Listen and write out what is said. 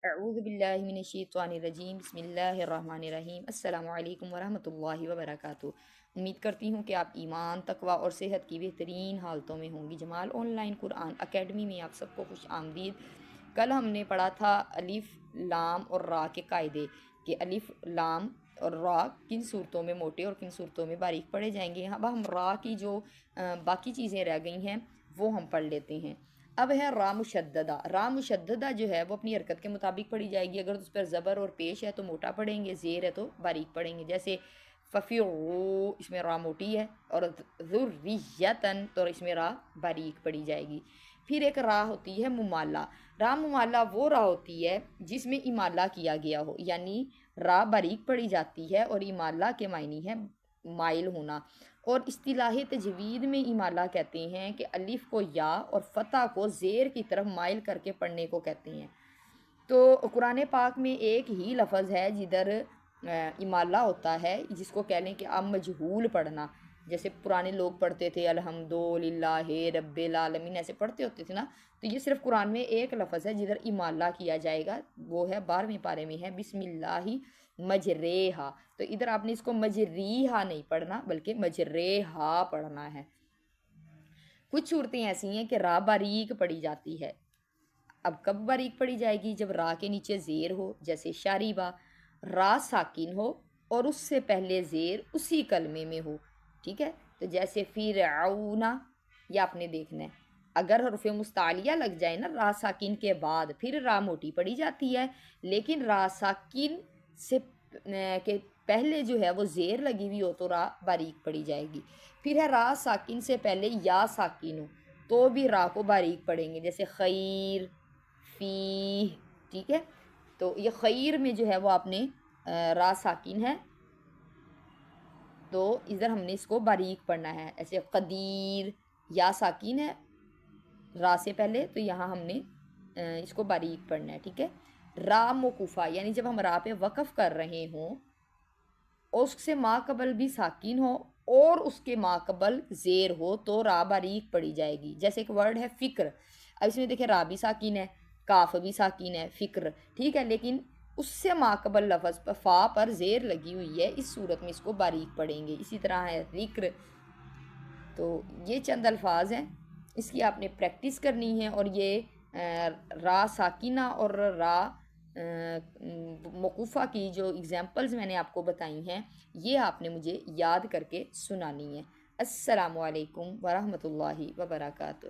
اعوذ باللہ من الشیطان الرجیم، بسم اللہ الرحمن الرحیم۔ السلام علیکم ورحمۃ اللہ وبرکاتہ۔ امید کرتی ہوں کہ آپ ایمان، تقوی اور صحت کی بہترین حالتوں میں ہوں گی۔ جمال آن لائن قرآن اکیڈمی میں آپ سب کو خوش آمدید۔ کل ہم نے پڑھا تھا الف، لام اور را کے قاعدے، کہ الف، لام اور را کن صورتوں میں موٹے اور کن صورتوں میں باریک پڑھے جائیں گے۔ اب ہم را کی جو باقی چیزیں رہ گئی ہیں وہ ہم پڑھ لیتے ہیں۔ اب ہے را مشددہ۔ را مشددہ جو ہے وہ اپنی حرکت کے مطابق پڑھی جائے گی۔ اگر اس پر زبر اور پیش ہے تو موٹا پڑھیں گے، زیر ہے تو باریک پڑھیں گے۔ جیسے ففیعو، اس میں را موٹی ہے، اور ذریتن تو اس میں را باریک پڑھی جائے گی۔ پھر ایک را ہوتی ہے ممالہ۔ را ممالہ وہ را ہوتی ہے جس میں امالہ کیا گیا ہو، یعنی را باریک پڑھی جاتی ہے اور امالہ کے معنی ہے مائل ہونا۔ اور اصطلاح تجوید میں امالہ کہتے ہیں کہ الف کو یا اور فتح کو زیر کی طرف مائل کر کے پڑھنے کو کہتے ہیں۔ تو قرآن پاک میں ایک ہی لفظ ہے جدھر امالہ ہوتا ہے، جس کو کہہ لیں کہ اب مجہول پڑھنا۔ جیسے پرانے لوگ پڑھتے تھے الحمدللہ رب العالمین، ایسے پڑھتے ہوتے تھے نا، تو یہ صرف قرآن میں ایک لفظ ہے جدھر امالہ کیا جائے گا، وہ ہے 12ویں پارے میں ہے بسم اللہ مجریہا۔ تو ادھر آپ نے اس کو مجریہا نہیں پڑھنا بلکہ مجریہا پڑھنا ہے۔ کچھ صورتیں ایسی ہیں کہ را باریک پڑھی جاتی ہے۔ اب کب باریک پڑھی جائے گی؟ جب را کے نیچے زیر ہو، جیسے شاریبہ، را ساکن ہو اور اس سے پہلے زیر اسی کلمے میں ہو، ٹھیک ہے؟ تو جیسے فرعون، یہ آپ نے دیکھنا ہے۔ اگر حرف مستعلیہ لگ جائے نا را ساکن کے بعد، پھر را موٹی پڑھی جاتی ہے، لیکن را ساکن سے کے پہلے جو ہے وہ زیر لگی ہوئی ہو تو را باریک پڑھی جائے گی۔ پھر ہے را ساکن سے پہلے یا ساکن ہو تو بھی را کو باریک پڑھیں گے، جیسے خیر، فی، ٹھیک ہے؟ تو یہ خیر میں جو ہے وہ آپ نے را ساکن ہے تو ادھر ہم نے اس کو باریک پڑھنا ہے۔ ایسے قدیر، یا ساکن ہے را سے پہلے تو یہاں ہم نے اس کو باریک پڑھنا ہے، ٹھیک ہے؟ را موقوفہ، یعنی جب ہم را پہ وقف کر رہے ہوں اور اس سے ما قبل بھی ساکن ہو اور اس کے ما قبل زیر ہو تو را باریک پڑھی جائے گی۔ جیسے ایک ورڈ ہے فکر، اب اس میں دیکھیں را بھی ساکن ہے، کاف بھی ساکن ہے، فکر، ٹھیک ہے؟ لیکن اس سے ما قبل لفظ پر فا پر زیر لگی ہوئی ہے، اس صورت میں اس کو باریک پڑھیں گے۔ اسی طرح ہے ذکر۔ تو یہ چند الفاظ ہیں، اس کی آپ نے پریکٹس کرنی ہے، اور یہ را ساکنہ اور را موقوفہ کی جو ایگزامپلز میں نے آپ کو بتائی ہیں، یہ آپ نے مجھے یاد کر کے سنانی ہے۔ السلام علیکم ورحمۃ اللہ وبرکاتہ۔